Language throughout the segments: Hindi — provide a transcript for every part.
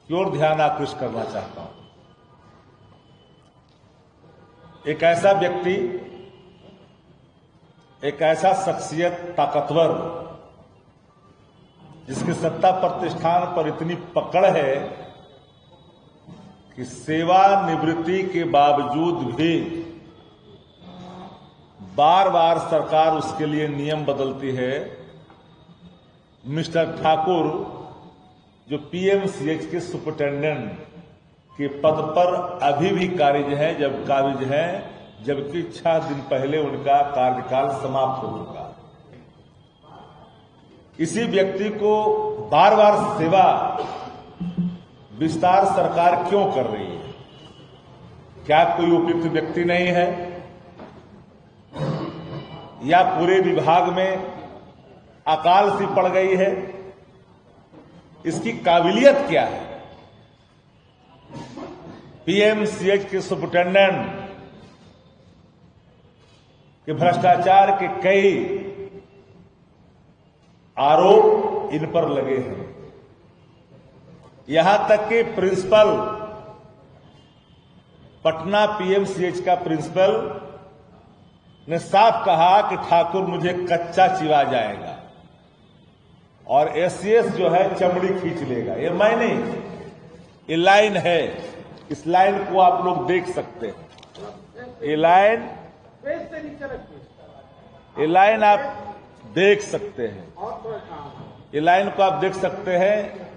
की ओर ध्यान आकृष्ट करना चाहता हूं। एक ऐसा व्यक्ति, एक ऐसा शख्सियत ताकतवर जिसके सत्ता प्रतिष्ठान पर इतनी पकड़ है कि सेवानिवृत्ति के बावजूद भी बार बार सरकार उसके लिए नियम बदलती है। मिस्टर ठाकुर जो पीएमसीएच के सुपरिटेंडेंट के पद पर अभी भी काबिज हैं, जबकि 6 दिन पहले उनका कार्यकाल समाप्त हो चुका। इसी व्यक्ति को बार बार सेवा विस्तार सरकार क्यों कर रही है? क्या कोई उपयुक्त व्यक्ति नहीं है, या पूरे विभाग में अकाल सी पड़ गई है? इसकी काबिलियत क्या है? पीएमसीएच के सुपरिटेंडेंट के भ्रष्टाचार के कई आरोप इन पर लगे हैं। यहां तक कि प्रिंसिपल, पटना पीएमसीएच का प्रिंसिपल ने साफ कहा कि ठाकुर मुझे कच्चा चिवा जाएगा और एससीएस जो है चमड़ी खींच लेगा। ये मैं नहीं, ये लाइन है। इस लाइन को आप लोग देख सकते हैं। ये लाइन आप देख सकते हैं। ये लाइन को आप देख सकते हैं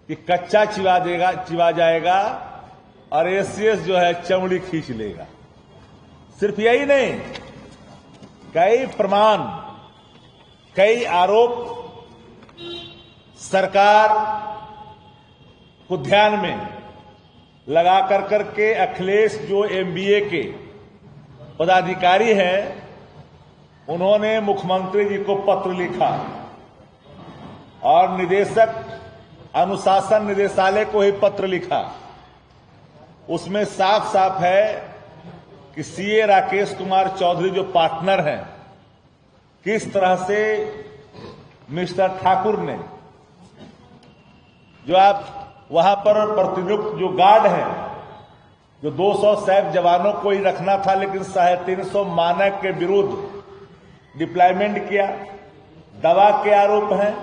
कि कच्चा चिवा जाएगा और एससीएस जो है चमड़ी खींच लेगा। सिर्फ यही नहीं, कई प्रमाण, कई आरोप सरकार को ध्यान में लगा करके अखिलेश जो एमबीए के पदाधिकारी हैं, उन्होंने मुख्यमंत्री जी को पत्र लिखा और निदेशक अनुशासन निदेशालय को ही पत्र लिखा। उसमें साफ साफ है कि सीए राकेश कुमार चौधरी जो पार्टनर हैं, किस तरह से मिस्टर ठाकुर ने, जो आप वहां पर प्रतिनियुक्त जो गार्ड हैं, जो 200 सैफ जवानों को ही रखना था, लेकिन 350 मानक के विरुद्ध डिप्लॉयमेंट किया। दवा के आरोप हैं,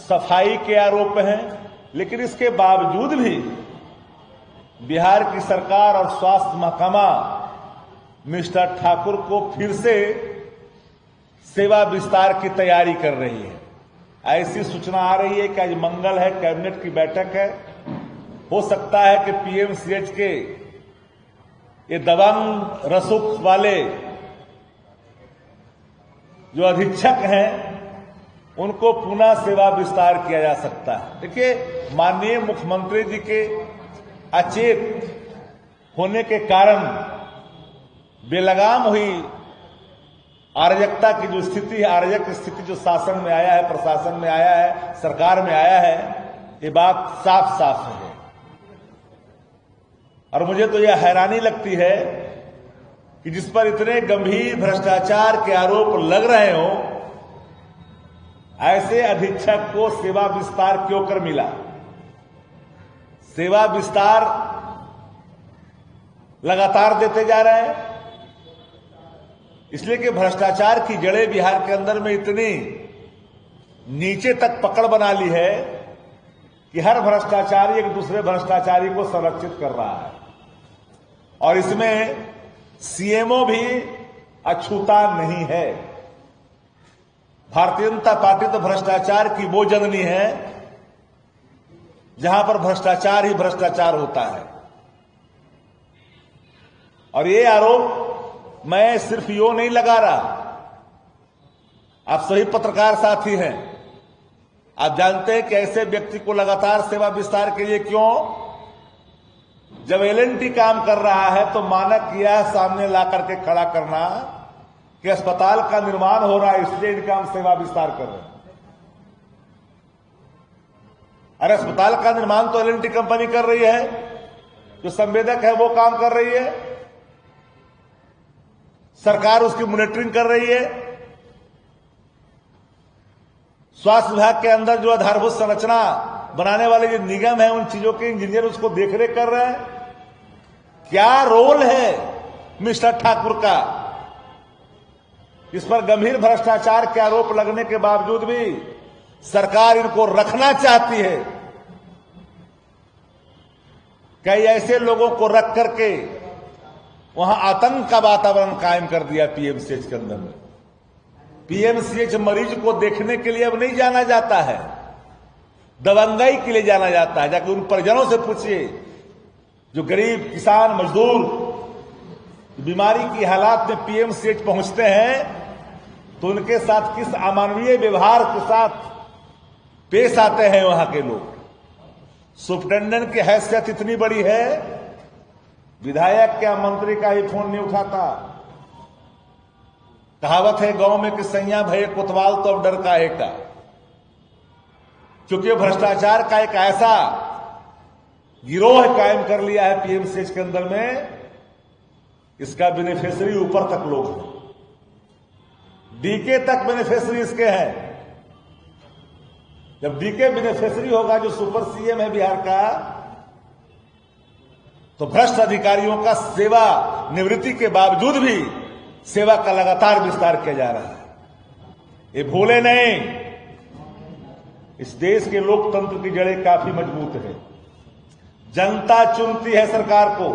सफाई के आरोप हैं, लेकिन इसके बावजूद भी बिहार की सरकार और स्वास्थ्य महकमा मिस्टर ठाकुर को फिर से सेवा विस्तार की तैयारी कर रही है। ऐसी सूचना आ रही है कि आज मंगल है, कैबिनेट की बैठक है। हो सकता है कि पीएमसीएच के ये दबंग रसूख वाले जो अधीक्षक हैं, उनको पुनः सेवा विस्तार किया जा सकता है। देखिए, माननीय मुख्यमंत्री जी के अचेत होने के कारण बेलगाम हुई अराजकता की जो स्थिति है, अराजक स्थिति जो शासन में आया है, प्रशासन में आया है, सरकार में आया है, ये बात साफ साफ है। और मुझे तो यह हैरानी लगती है कि जिस पर इतने गंभीर भ्रष्टाचार के आरोप लग रहे हो, ऐसे अधीक्षक को सेवा विस्तार क्यों कर मिला? सेवा विस्तार लगातार देते जा रहे हैं, इसलिए कि भ्रष्टाचार की जड़ें बिहार के अंदर में इतनी नीचे तक पकड़ बना ली है कि हर भ्रष्टाचारी एक दूसरे भ्रष्टाचारी को संरक्षित कर रहा है। और इसमें सीएमओ भी अछूता नहीं है। भारतीय जनता पार्टी तो भ्रष्टाचार की वो जननी है जहां पर भ्रष्टाचार ही भ्रष्टाचार होता है। और ये आरोप मैं सिर्फ यो नहीं लगा रहा, आप सभी पत्रकार साथी हैं, आप जानते हैं कि ऐसे व्यक्ति को लगातार सेवा विस्तार के लिए क्यों? जब एलएनटी काम कर रहा है तो मानक यह सामने ला करके खड़ा करना कि अस्पताल का निर्माण हो रहा है, इसलिए इनका हम सेवा विस्तार कर रहे हैं। अरे अस्पताल का निर्माण तो एलएनटी कंपनी कर रही है, जो संवेदक है वो काम कर रही है, सरकार उसकी मॉनिटरिंग कर रही है। स्वास्थ्य विभाग के अंदर जो आधारभूत संरचना बनाने वाले जो निगम है, उन चीजों के इंजीनियर उसको देखरेख कर रहे हैं। क्या रोल है मिस्टर ठाकुर का? इस पर गंभीर भ्रष्टाचार के आरोप लगने के बावजूद भी सरकार इनको रखना चाहती है। कई ऐसे लोगों को रख करके वहां आतंक का वातावरण कायम कर दिया पीएमसीएच के अंदर में। पीएमसीएच मरीज को देखने के लिए अब नहीं जाना जाता है, दबंगई के लिए जाना जाता है। जाकर उन परिजनों से पूछिए जो गरीब किसान मजदूर बीमारी की हालात में पीएमसीएच पहुंचते हैं, तो उनके साथ किस अमानवीय व्यवहार के साथ पेश आते हैं वहां के लोग। सुप्रिंटेंडेंट की हैसियत इतनी बड़ी है, विधायक क्या मंत्री का ही फोन नहीं उठाता। कहावत है गांव में कि सैया भये कोतवाल तो अब डर काहे का। क्योंकि भ्रष्टाचार का एक ऐसा गिरोह कायम कर लिया है पीएमसीएच के अंदर में, इसका बेनिफिशियरी ऊपर तक लोग हैं, डीके तक बेनिफिशियरी इसके हैं। जब डीके बेनिफिशियरी होगा, जो सुपर सीएम है बिहार का, तो भ्रष्ट अधिकारियों का सेवा निवृत्ति के बावजूद भी सेवा का लगातार विस्तार किया जा रहा है। ये भूले नहीं, इस देश के लोकतंत्र की जड़ें काफी मजबूत है। जनता चुनती है सरकार को।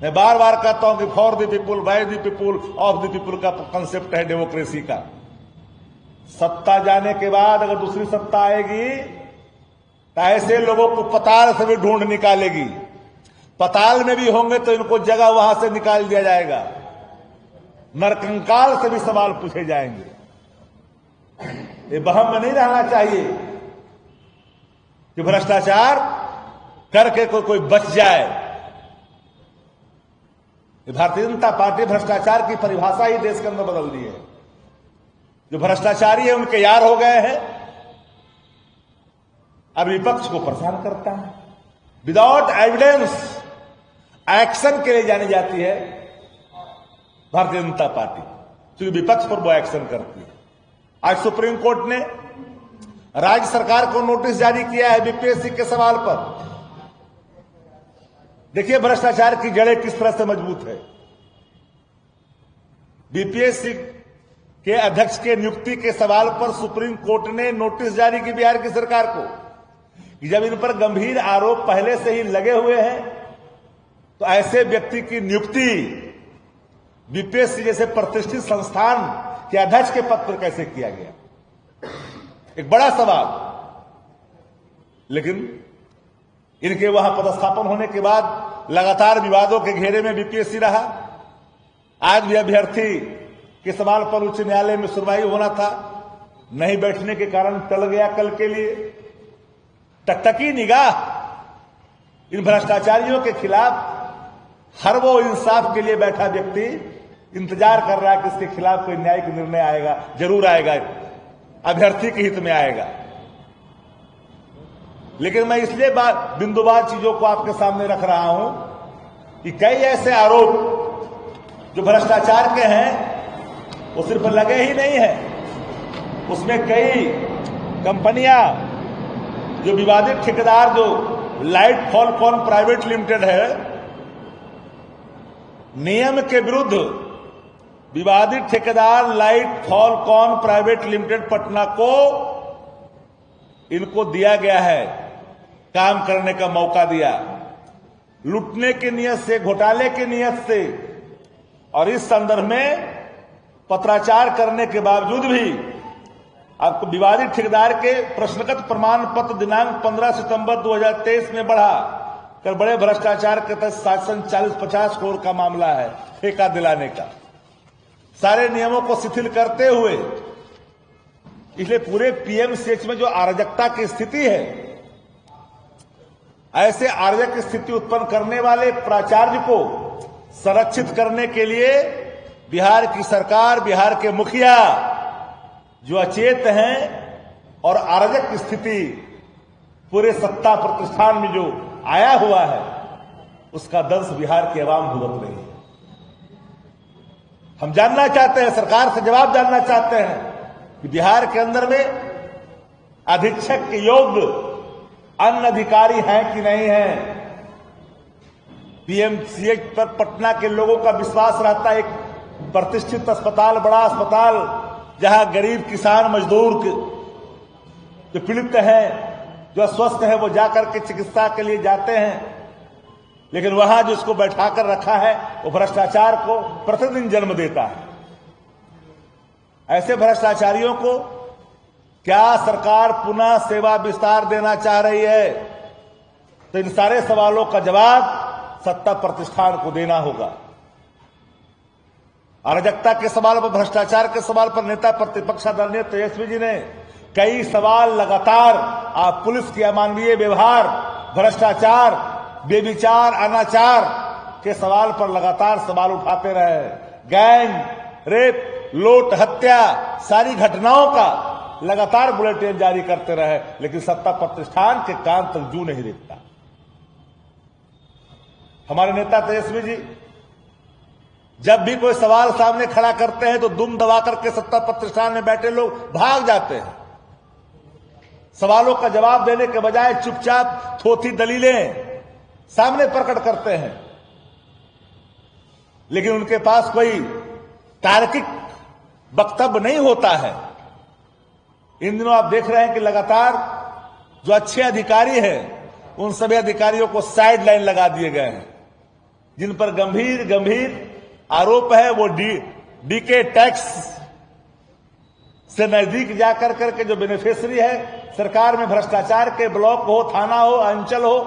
मैं बार बार कहता हूं कि for the people, by the people, of the people का कंसेप्ट है डेमोक्रेसी का। सत्ता जाने के बाद अगर दूसरी सत्ता आएगी तो ऐसे लोगों को पताल से भी ढूंढ निकालेगी। पताल में भी होंगे तो इनको जगह वहां से निकाल दिया जाएगा। नरकंकाल से भी सवाल पूछे जाएंगे। ये वहम में नहीं रहना चाहिए कि भ्रष्टाचार करके कोई बच जाए। भारतीय जनता पार्टी भ्रष्टाचार की परिभाषा ही देश के अंदर बदल दी है। जो भ्रष्टाचारी है उनके यार हो गए हैं, अब विपक्ष को परेशान करता है। विदाउट एविडेंस एक्शन के लिए जानी जाती है भारतीय जनता पार्टी, क्योंकि विपक्ष पर वो एक्शन करती है। आज सुप्रीम कोर्ट ने राज्य सरकार को नोटिस जारी किया है बीपीएससी के सवाल पर। देखिए भ्रष्टाचार की जड़ें किस तरह से मजबूत है। बीपीएससी के अध्यक्ष के नियुक्ति के सवाल पर सुप्रीम कोर्ट ने नोटिस जारी की बिहार की सरकार को कि जब इन पर गंभीर आरोप पहले से ही लगे हुए हैं, तो ऐसे व्यक्ति की नियुक्ति बीपीएससी जैसे प्रतिष्ठित संस्थान के अध्यक्ष के पद पर कैसे किया गया, एक बड़ा सवाल। लेकिन इनके वहां पदस्थापन होने के बाद लगातार विवादों के घेरे में बीपीएससी रहा। आज भी अभ्यर्थी के सवाल पर उच्च न्यायालय में सुनवाई होना था, नहीं बैठने के कारण टल गया कल के लिए। टकटकी निगाह इन भ्रष्टाचारियों के खिलाफ हर वो इंसाफ के लिए बैठा व्यक्ति इंतजार कर रहा है कि इसके खिलाफ कोई न्यायिक निर्णय आएगा, जरूर आएगा, अभ्यर्थी के हित में आएगा। लेकिन मैं इसलिए बिंदुवार चीजों को आपके सामने रख रहा हूं कि कई ऐसे आरोप जो भ्रष्टाचार के हैं वो सिर्फ लगे ही नहीं है, उसमें कई कंपनियां, जो विवादित ठेकेदार जो लाइट फॉलकॉन प्राइवेट लिमिटेड है, नियम के विरुद्ध विवादित ठेकेदार light Falcon private limited Patna को इनको दिया गया है, काम करने का मौका दिया, लूटने की नियत से, घोटाले की नियत से। और इस संदर्भ में पत्राचार करने के बावजूद भी आपको विवादित ठेकेदार के प्रश्नगत प्रमाण पत्र दिनांक 15 सितंबर 2023 में बढ़ा कर बड़े भ्रष्टाचार के तहत शासन 40-50 करोड़ का मामला है ठेका दिलाने का, सारे नियमों को शिथिल करते हुए। इसलिए पूरे पीएमसीएच में जो अराजकता की स्थिति है, ऐसे अराजक स्थिति उत्पन्न करने वाले प्राचार्य को संरक्षित करने के लिए बिहार की सरकार, बिहार के मुखिया जो अचेत हैं और अराजक स्थिति पूरे सत्ता प्रतिष्ठान में जो आया हुआ है, उसका दंश बिहार की आवाम भुगत रही है। हम जानना चाहते हैं, सरकार से जवाब जानना चाहते हैं कि बिहार के अंदर में अधीक्षक के योग्य अन्य अधिकारी हैं कि नहीं हैं। पीएमसीएच पर पटना के लोगों का विश्वास रहता है, एक प्रतिष्ठित अस्पताल, बड़ा अस्पताल, जहां गरीब किसान मजदूर जो पीड़ित हैं, जो अस्वस्थ है, वो जाकर के चिकित्सा के लिए जाते हैं। लेकिन वहां जिसको बैठाकर रखा है वो भ्रष्टाचार को प्रतिदिन जन्म देता है। ऐसे भ्रष्टाचारियों को क्या सरकार पुनः सेवा विस्तार देना चाह रही है? तो इन सारे सवालों का जवाब सत्ता प्रतिष्ठान को देना होगा। अराजकता के सवाल पर, भ्रष्टाचार के सवाल पर नेता प्रतिपक्ष आदरणीय तेजस्वी जी ने कई सवाल लगातार, आप पुलिस की अमानवीय व्यवहार, भ्रष्टाचार, बेविचार, अनाचार के सवाल पर लगातार सवाल उठाते रहे। गैंग रेप, लूट, हत्या, सारी घटनाओं का लगातार बुलेटिन जारी करते रहे, लेकिन सत्ता प्रतिष्ठान के कान तक जू नहीं देखता। हमारे नेता तेजस्वी जी जब भी कोई सवाल सामने खड़ा करते हैं तो दुम दबा करके सत्ता प्रतिष्ठान में बैठे लोग भाग जाते हैं। सवालों का जवाब देने के बजाय चुपचाप थोथी दलीलें सामने प्रकट करते हैं, लेकिन उनके पास कोई तार्किक वक्तव्य नहीं होता है। इन दिनों आप देख रहे हैं कि लगातार जो अच्छे अधिकारी हैं उन सभी अधिकारियों को साइड लाइन लगा दिए गए हैं। जिन पर गंभीर गंभीर आरोप है वो डीके टैक्स से नजदीक जाकर करके जो बेनिफिशियरी है सरकार में भ्रष्टाचार के, ब्लॉक हो, थाना हो, अंचल हो,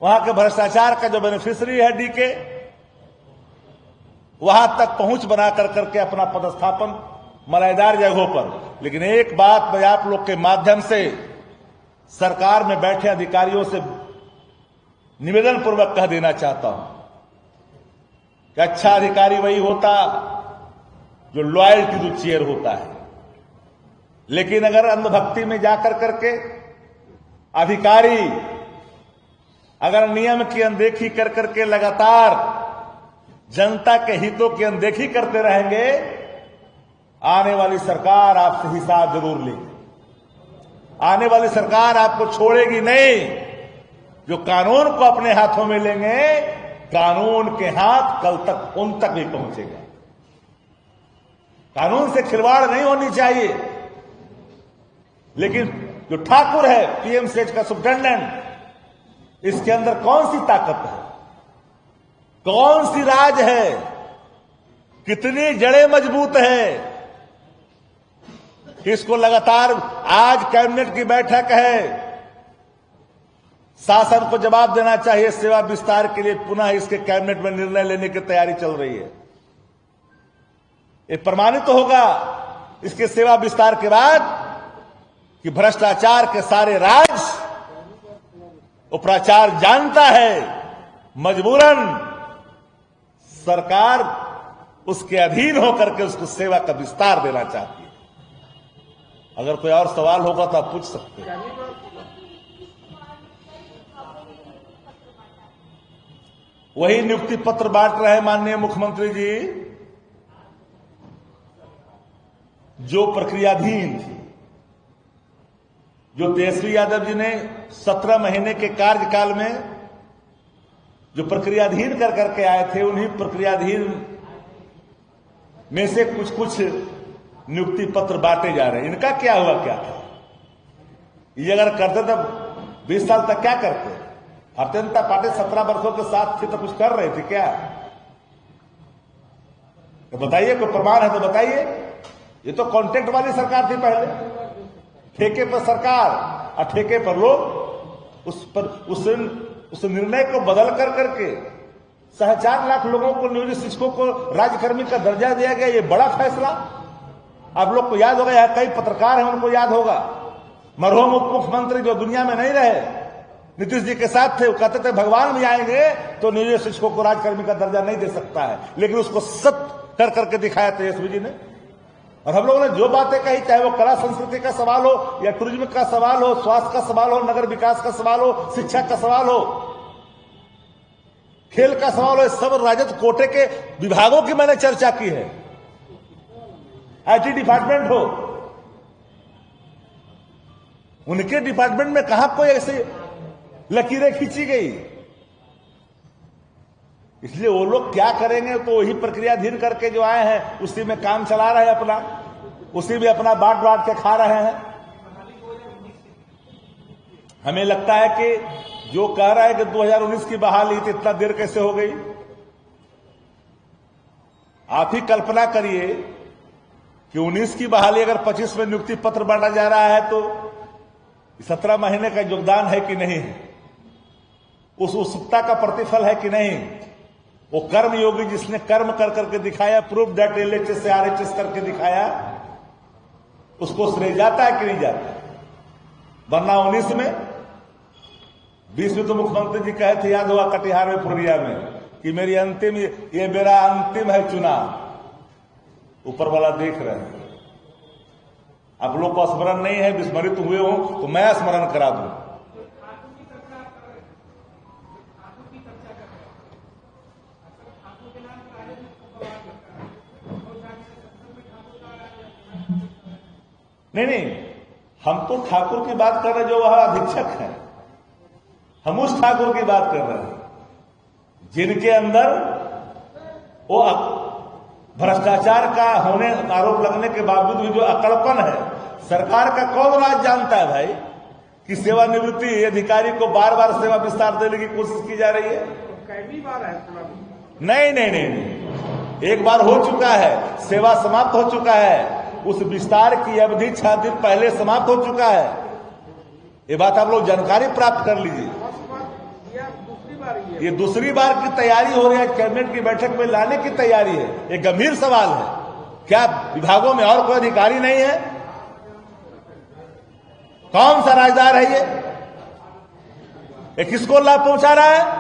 वहां के भ्रष्टाचार का जो बेनिफिशियरी है डीके, वहां तक पहुंच बना कर करके अपना पदस्थापन मलाईदार जगहों पर। लेकिन एक बात मैं आप लोग के माध्यम से सरकार में बैठे अधिकारियों से निवेदन पूर्वक कह देना चाहता हूं कि अच्छा अधिकारी वही होता जो लॉयल्टी टू चेयर होता है। लेकिन अगर अंधभक्ति में जाकर करके अधिकारी अगर नियम की अनदेखी कर करके लगातार जनता के हितों की अनदेखी करते रहेंगे, आने वाली सरकार आपसे हिसाब जरूर लेगी। आने वाली सरकार आपको छोड़ेगी नहीं। जो कानून को अपने हाथों में लेंगे, कानून के हाथ कल तक उन तक भी पहुंचेगा। कानून से खिलवाड़ नहीं होनी चाहिए। लेकिन जो ठाकुर है पीएमसीएच का सुप्रिंटेंडेंट, इसके अंदर कौन सी ताकत है, कौन सी राज है, कितनी जड़ें मजबूत है, इसको लगातार आज कैबिनेट की बैठक है, शासन को जवाब देना चाहिए। सेवा विस्तार के लिए पुनः इसके कैबिनेट में निर्णय लेने की तैयारी चल रही है। ये प्रमाणित तो होगा इसके सेवा विस्तार के बाद कि भ्रष्टाचार के सारे राज उपराचार जानता है, मजबूरन सरकार उसके अधीन होकर के उसको सेवा का विस्तार देना चाहती है। अगर कोई और सवाल होगा तो आप पूछ सकते हैं। वही नियुक्ति पत्र बांट रहे माननीय मुख्यमंत्री जी जो प्रक्रियाधीन थी, जो तेजस्वी यादव जी ने 17 महीने के कार्यकाल में जो प्रक्रियाधीन कर करके आए थे, उन्हीं प्रक्रियाधीन में से कुछ कुछ नियुक्ति पत्र बांटे जा रहे हैं। इनका क्या हुआ, क्या था? ये अगर करते तो 20 साल तक क्या करते? भारतीय जनता पार्टी 17 वर्षों के साथ थी तो कुछ कर रहे थे क्या? तो बताइए, कोई प्रमाण है तो बताइए। ये तो कॉन्ट्रैक्ट वाली सरकार थी पहले, ठेके पर सरकार और ठेके पर लोग। उस निर्णय को बदल कर करके 4.5 लाख लोगों को, नियोजित शिक्षकों को राज्यकर्मी का दर्जा दिया गया। ये बड़ा फैसला आप लोग को याद होगा, यहाँ कई पत्रकार हैं उनको याद होगा। मरहूम उप मुख्यमंत्री जो दुनिया में नहीं रहे, नीतीश जी के साथ थे, वो कहते थे भगवान भी आएंगे तो नियोजित शिक्षकों को राज्यकर्मी का दर्जा नहीं दे सकता है, लेकिन उसको सत्य कर करके दिखाया तेजस्वी जी ने। और हम लोगों ने जो बातें कही, चाहे वो कला संस्कृति का सवाल हो या टूरिज्म का सवाल हो, स्वास्थ्य का सवाल हो, नगर विकास का सवाल हो, शिक्षा का सवाल हो, खेल का सवाल हो, सब राजद कोटे के विभागों की मैंने चर्चा की है। आईटी डिपार्टमेंट हो, उनके डिपार्टमेंट में कहां कोई ऐसे लकीरें खींची गई। इसलिए वो लोग क्या करेंगे, तो वही प्रक्रिया धीर करके जो आए हैं उसी में काम चला रहे हैं अपना, उसी में अपना बांट के खा रहे हैं। हमें लगता है कि जो कह रहा है कि 2019 की बहाली तो इतना देर कैसे हो गई। आप ही कल्पना करिए कि 19 की बहाली अगर 25 में नियुक्ति पत्र बांटा जा रहा है तो 17 महीने का योगदान है कि नहीं, उस उत्सुकता का प्रतिफल है कि नहीं। वो कर्म योगी जिसने कर्म कर करके दिखाया, प्रूफ दैट LHS से RHS करके दिखाया, उसको श्रेय जाता है कि नहीं जाता। वरना 19 में 20 में तो मुख्यमंत्री जी कहे थे, याद हुआ कटिहार में पूर्णिया में, कि मेरी अंतिम, ये मेरा अंतिम है चुनाव। ऊपर वाला देख रहे हैं। आप लोग को स्मरण नहीं है, विस्मरित हुए हो तो मैं स्मरण करा दूं। नहीं, हम तो ठाकुर की बात कर रहे हैं जो वह अधीक्षक है। हम उस ठाकुर की बात कर रहे हैं जिनके अंदर वो भ्रष्टाचार का होने आरोप लगने के बावजूद भी जो अकड़पन है। सरकार का कौन राज जानता है भाई कि सेवानिवृत्ति अधिकारी को बार बार सेवा विस्तार देने की कोशिश की जा रही है। कई बार है। नहीं, एक बार हो चुका है, सेवा समाप्त हो चुका है। उस विस्तार की अवधि 6 दिन पहले समाप्त हो चुका है। ये बात आप लोग जानकारी प्राप्त कर लीजिए। ये दूसरी बार की तैयारी हो रही है, कैबिनेट की बैठक में लाने की तैयारी है। ये गंभीर सवाल है। क्या विभागों में और कोई अधिकारी नहीं है? कौन सा राजदार है ये किसको लाभ पहुंचा रहा है?